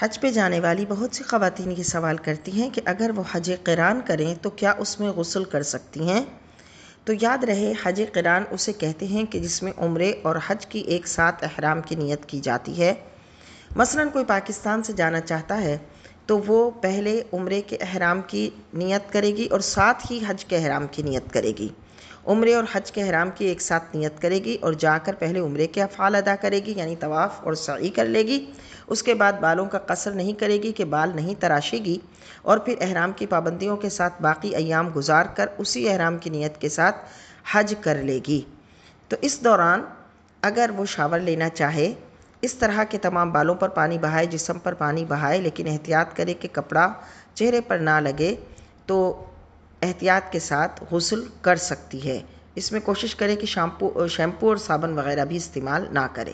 حج پہ جانے والی بہت سی خواتین یہ سوال کرتی ہیں کہ اگر وہ حج قران کریں تو کیا اس میں غسل کر سکتی ہیں؟ تو یاد رہے، حج قران اسے کہتے ہیں کہ جس میں عمرے اور حج کی ایک ساتھ احرام کی نیت کی جاتی ہے۔ مثلاً کوئی پاکستان سے جانا چاہتا ہے تو وہ پہلے عمرے کے احرام کی نیت کرے گی اور ساتھ ہی حج کے احرام کی نیت کرے گی۔ عمرے اور حج کے احرام کی ایک ساتھ نیت کرے گی اور جا کر پہلے عمرے کے افعال ادا کرے گی، یعنی طواف اور سعی کر لے گی۔ اس کے بعد بالوں کا قصر نہیں کرے گی کہ بال نہیں تراشے گی، اور پھر احرام کی پابندیوں کے ساتھ باقی ایام گزار کر اسی احرام کی نیت کے ساتھ حج کر لے گی۔ تو اس دوران اگر وہ شاور لینا چاہے، اس طرح کے تمام بالوں پر پانی بہائے، جسم پر پانی بہائے، لیکن احتیاط کرے کہ کپڑا چہرے پر نہ لگے، تو احتیاط کے ساتھ غسل کر سکتی ہے۔ اس میں کوشش کرے کہ شیمپو اور صابن وغیرہ بھی استعمال نہ کرے۔